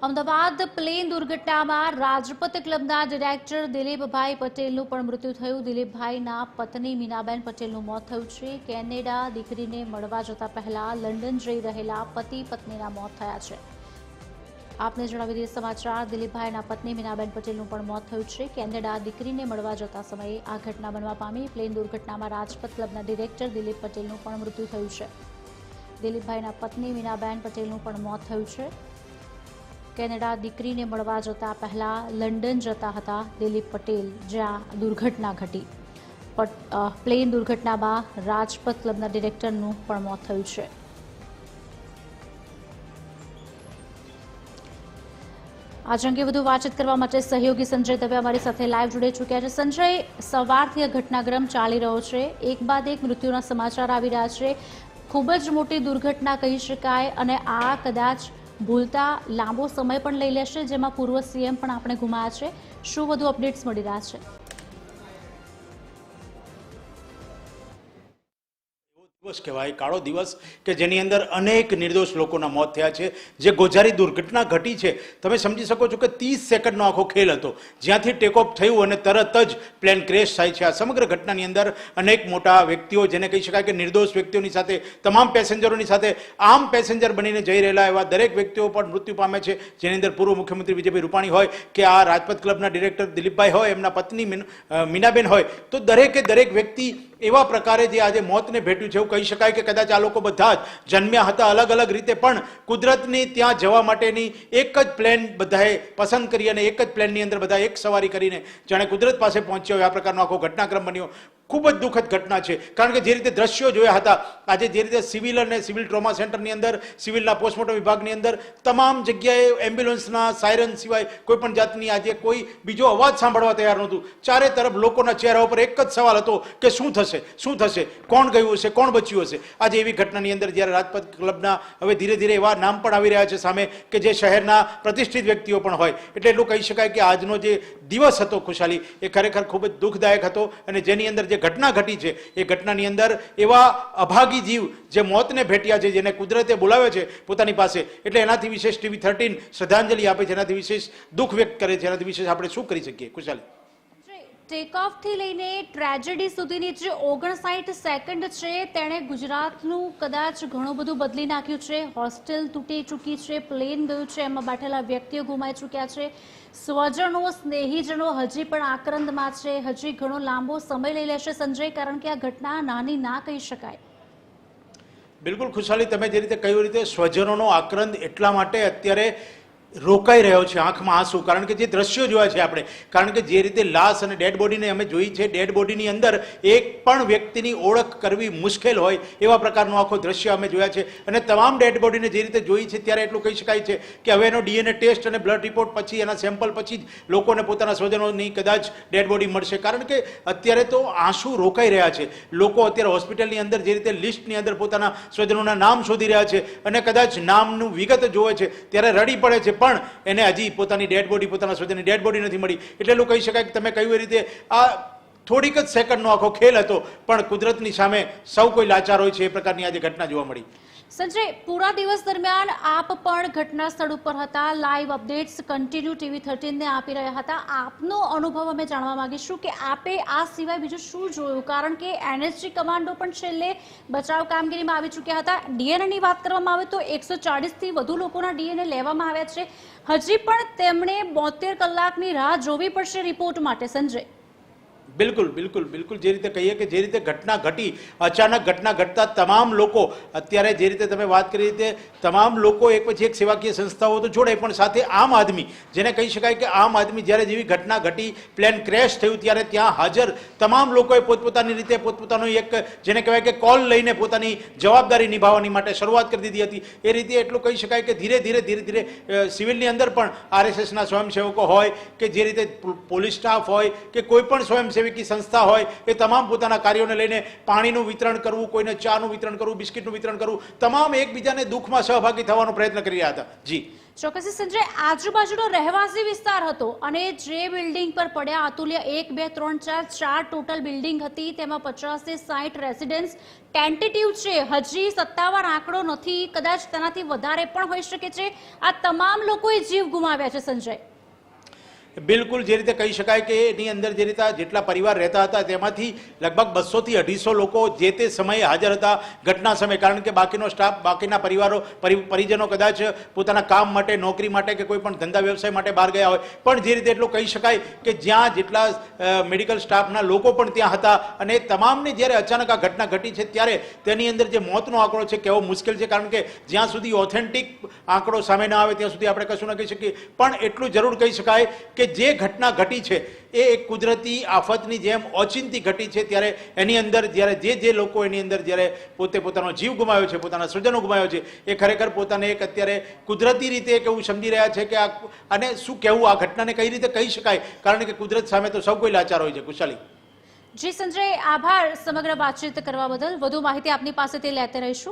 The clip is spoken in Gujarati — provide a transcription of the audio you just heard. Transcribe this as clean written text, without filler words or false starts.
અમદાવાદ પ્લેન દુર્ઘટનામાં રાજપત ક્લબના ડિરેક્ટર દિલીપભાઈ પટેલનું પણ મૃત્યુ થયું. દિલીપભાઈના પત્ની મીનાબેન પટેલનું મોત થયું છે. કેનેડા દીકરીને મળવા જતા પહેલા લંડન જઈ રહેલા પતિ પત્નીના મોત થયા છે. આપને જણાવી દઈએ સમાચાર. દિલીપભાઈના પત્ની મીનાબેન પટેલનું પણ મોત થયું છે. કેનેડા દીકરીને મળવા જતા સમયે આ ઘટના બનવા પામી. પ્લેન દુર્ઘટનામાં રાજપત ક્લબના ડિરેક્ટર દિલીપ પટેલનું પણ મૃત્યુ થયું છે. દિલીપભાઈના પત્ની મીનાબેન પટેલનું પણ મોત થયું છે. કેનેડા દીકરીને મળવા જતા પહેલા લંડન જતા હતા દિલીપ પટેલ, જ્યાં દુર્ઘટના ઘટી. પ્લેન દુર્ઘટનામાં રાજપત ક્લબના ડિરેક્ટરનું પણ મોત થયું છે. આ અંગે વધુ વાતચીત કરવા માટે સહયોગી સંજય દવે અમારી સાથે લાઈવ જોડાઈ ચૂક્યા છે. સંજય, સવારથી આ ઘટનાક્રમ ચાલી રહ્યો છે, એક બાદ એક મૃત્યુના સમાચાર આવી રહ્યા છે. ખૂબ જ મોટી દુર્ઘટના કહી શકાય અને આ કદાચ ભૂલતા લાંબો સમય પણ લઈ લેશે, જેમાં પૂર્વ સીએમ પણ આપણે ગુમાયા છે. શું વધુ અપડેટ્સ મળી રહ્યા છે? દિવસ કહેવાય, કાળો દિવસ કે જેની અંદર અનેક નિર્દોષ લોકોના મોત થયા છે. જે ગોઝારી દુર્ઘટના ઘટી છે, તમે સમજી શકો છો કે 30 સેકન્ડનો આખો ખેલ હતો, જ્યાંથી ટેક ઓફ થયું અને તરત જ પ્લેન ક્રેશ થાય છે. આ સમગ્ર ઘટનાની અંદર અનેક મોટા વ્યક્તિઓ, જેને કહી શકાય કે નિર્દોષ વ્યક્તિઓની સાથે, તમામ પેસેન્જરોની સાથે આમ પેસેન્જર બનીને જઈ રહેલા એવા દરેક વ્યક્તિઓ પણ મૃત્યુ પામે છે. જેની અંદર પૂર્વ મુખ્યમંત્રી વિજયભાઈ રૂપાણી હોય કે આ રાજપત ક્લબના ડિરેક્ટર દિલીપભાઈ હોય, એમના પત્ની મીનાબેન હોય, તો દરેકે દરેક વ્યક્તિ એવા પ્રકારે જે આજે મોતને ભેટ્યું છે. એવું કહી શકાય કે કદાચ આ લોકો બધા જ જન્મ્યા હતા અલગ અલગ રીતે, પણ કુદરતની ત્યાં જવા માટેની એક જ પ્લેન બધાએ પસંદ કરી અને એક જ પ્લેનની અંદર બધા એક સવારી કરીને જાણે કુદરત પાસે પહોંચ્યો હોય, આ પ્રકારનો આખો ઘટનાક્રમ બન્યો. ખૂબ જ દુઃખદ ઘટના છે, કારણ કે જે રીતે દ્રશ્યો જોયા હતા આજે, જે રીતે સિવિલ અને સિવિલ ટ્રોમા સેન્ટરની અંદર, સિવિલના પોસ્ટમોર્ટમ વિભાગની અંદર તમામ જગ્યાએ એમ્બ્યુલન્સના સાયરન સિવાય કોઈ પણ જાતની આજે કોઈ બીજો અવાજ સાંભળવા તૈયાર નહોતું. ચારે તરફ લોકોના ચહેરા ઉપર એક જ સવાલ હતો કે શું થશે, શું થશે, કોણ ગયું હશે, કોણ બચ્યું હશે. આજે એવી ઘટનાની અંદર જ્યારે રાજપત ક્લબના હવે ધીરે ધીરે એવા નામ પણ આવી રહ્યા છે સામે કે જે શહેરના પ્રતિષ્ઠિત વ્યક્તિઓ પણ હોય, એટલે એટલું કહી શકાય કે આજનો જે દિવસ હતો ખુશાલી, એ ખરેખર ખૂબ જ દુઃખદાયક હતો. અને જેની અંદર જે ઘટના ઘટી છે, એ ઘટનાની અંદર એવા અભાગી જીવ જે મોતને ભેટ્યા છે, જેને કુદરતે બોલાવે છે પોતાની પાસે, એટલે એનાથી વિશેષ TV 13 શ્રદ્ધાંજલિ આપે છે, એનાથી વિશેષ દુઃખ વ્યક્ત કરે છે. એનાથી વિશેષ આપણે શું કરી શકીએ ખુશાલી? ટેક ઓફ થી લઈને ટ્રેજેડી સુધીની જે 59 સેકન્ડ છે, તેણે ગુજરાતનું કદાચ ઘણું બધું બદલી નાખ્યું છે. હોસ્ટેલ તૂટી ચૂકી છે, પ્લેન ગયું છે, એમાં બેઠેલા વ્યક્તિઓ ગુમાઈ ચૂક્યા છે. સ્વજનો, સ્નેહીજનો હજી પણ આક્રંદમાં છે. હજી ઘણો લાંબો સમય લઈ લેશે સંજય, કારણ કે આ ઘટના નાની ના કહી શકાય. બિલકુલ ખુશાલી, તમે જે રીતે કહ્યું રીતે સ્વજનોનો આક્રંદ એટલા માટે અત્યારે રોકાઈ રહ્યો છે, આંખમાં આંસુ, કારણ કે જે દ્રશ્યો જોયા છે આપણે, કારણ કે જે રીતે લાશ અને ડેડ બોડીને અમે જોઈ છે, ડેડ બોડીની અંદર એક પણ વ્યક્તિની ઓળખ કરવી મુશ્કેલ હોય એવા પ્રકારનો આખો દ્રશ્ય અમે જોયા છે. અને તમામ ડેડ બોડીને જે રીતે જોઈ છે, ત્યારે એટલું કહી શકાય છે કે હવે એનો DNA ટેસ્ટ અને બ્લડ રિપોર્ટ પછી, એના સેમ્પલ પછી જ લોકોને પોતાના સ્વજનોની કદાચ ડેડ બોડી મળશે. કારણ કે અત્યારે તો આંસુ રોકાઈ રહ્યા છે. લોકો અત્યારે હોસ્પિટલની અંદર જે રીતે લિસ્ટની અંદર પોતાના સ્વજનોના નામ શોધી રહ્યા છે અને કદાચ નામનું વિગત જોવે છે, ત્યારે રડી પડે છે, પણ એને હજી પોતાની ડેડ બોડી, પોતાના સ્વજનની ડેડ બોડી નથી મળી. એટલે એટલું કહી શકાય કે તમે કહ્યું એ રીતે આ થોડીક જ સેકન્ડનો આખો ખેલ હતો, પણ કુદરતની સામે સૌ કોઈ લાચાર હોય છે, એ પ્રકારની આજે ઘટના જોવા મળી. સંજય, પૂરા દિવસ દરમિયાન આપ પણ ઘટના સ્થળ ઉપર હતા, લાઈવ અપડેટ્સ કન્ટિન્યુ TV 13 ને આપી રહ્યા હતા. આપનો અનુભવ અમે જાણવા માંગીશું કે આપે આ સિવાય બીજું શું જોયું, કારણ કે NSG કમાન્ડો પણ છેલ્લે બચાવ કામગીરીમાં આવી ચૂક્યા હતા. DNAની વાત કરવામાં આવે તો 140 થી વધુ લોકોના DNA લેવામાં આવ્યા છે. હજી પણ તેમણે 72 કલાકની રાહ જોવી પડશે રિપોર્ટ માટે. સંજય, બિલકુલ બિલકુલ બિલકુલ, જે રીતે કહીએ કે જે રીતે ઘટના ઘટી, અચાનક ઘટના ઘટતા તમામ લોકો અત્યારે જે રીતે તમે વાત કરી રીતે તમામ લોકો એક પછી એક સેવાકીય સંસ્થાઓ તો જોડાય, પણ સાથે આમ આદમી, જેને કહી શકાય કે આમ આદમી જ્યારે જેવી ઘટના ઘટી, પ્લેન ક્રેશ થયું, ત્યારે ત્યાં હાજર તમામ લોકોએ પોતપોતાની રીતે પોતપોતાનો એક જેને કહેવાય કે કોલ લઈને પોતાની જવાબદારી નિભાવવાની માટે શરૂઆત કરી દીધી હતી. એ રીતે એટલું કહી શકાય કે ધીરે ધીરે સિવિલની અંદર પણ RSSના સ્વયંસેવકો હોય કે જે રીતે પોલીસ સ્ટાફ હોય કે કોઈ પણ સ્વયંસેવક સંસ્થા હોય, એ તમામ પોતાના કાર્યોને લઈને પાણીનું વિતરણ કરવું, કોઈને ચાનું વિતરણ કરવું, બિસ્કિટનું વિતરણ કરવું, તમામ એકબીજાને દુઃખમાં સહભાગી થવાનો પ્રયત્ન કરી રહ્યા હતા. જી ચોક્કસ સંજય, આજુબાજુનો રહેવાસી વિસ્તાર હતો અને જે બિલ્ડિંગ પર પડ્યા અતુલ્ય 1, 2, 3, 4 ટોટલ બિલ્ડિંગ હતી, તેમાં 50 થી 60 રેસિડેન્ટ્સ ટેન્ટેટિવ છે. હજી સત્તાવાર આંકડો નથી, કદાચ તેનાથી વધારે પણ હોઈ શકે છે. આ તમામ લોકોએ જીવ ગુમાવ્યા છે સંજય. બિલકુલ, જે રીતે કહી શકાય કે એની અંદર જે રીતે જેટલા પરિવાર રહેતા હતા તેમાંથી લગભગ 200 થી 250 લોકો જે તે સમયે હાજર હતા ઘટના સમયે, કારણ કે બાકીનો સ્ટાફ, બાકીના પરિજનો કદાચ પોતાના કામ માટે, નોકરી માટે કે કોઈ પણ ધંધા વ્યવસાય માટે બહાર ગયા હોય. પણ જે રીતે એટલું કહી શકાય કે જ્યાં જેટલા મેડિકલ સ્ટાફના લોકો પણ ત્યાં હતા અને તમામને જ્યારે અચાનક આ ઘટના ઘટી છે ત્યારે તેની અંદર જે મોતનો આંકડો છે કહેવો મુશ્કેલ છે, કારણ કે જ્યાં સુધી ઓથેન્ટિક આંકડો સામે ના આવે ત્યાં સુધી આપણે કશું ન કહી શકીએ. પણ એટલું જરૂર કહી શકાય કે જે ઘટના ઘટી છે એ એક કુદરતી આફતની જેમ ઓચિંતી ઘટી છે. ત્યારે એની અંદર જ્યારે જે લોકો એની અંદર જ્યારે પોતાનો જીવ ગુમાવ્યો છે, પોતાના સ્વજનો ગુમાવ્યો છે, એ ખરેખર પોતાને એક અત્યારે કુદરતી રીતે એક એવું સમજી રહ્યા છે કે આને શું કહેવું, આ ઘટનાને કઈ રીતે કહી શકાય, કારણ કે કુદરત સામે તો સૌ કોઈ લાચાર હોય છે. કુશાલી. જી સંજય, આભાર સમગ્ર વાતચીત કરવા બદલ. વધુ માહિતી આપની પાસેથી લેતે રહીશું.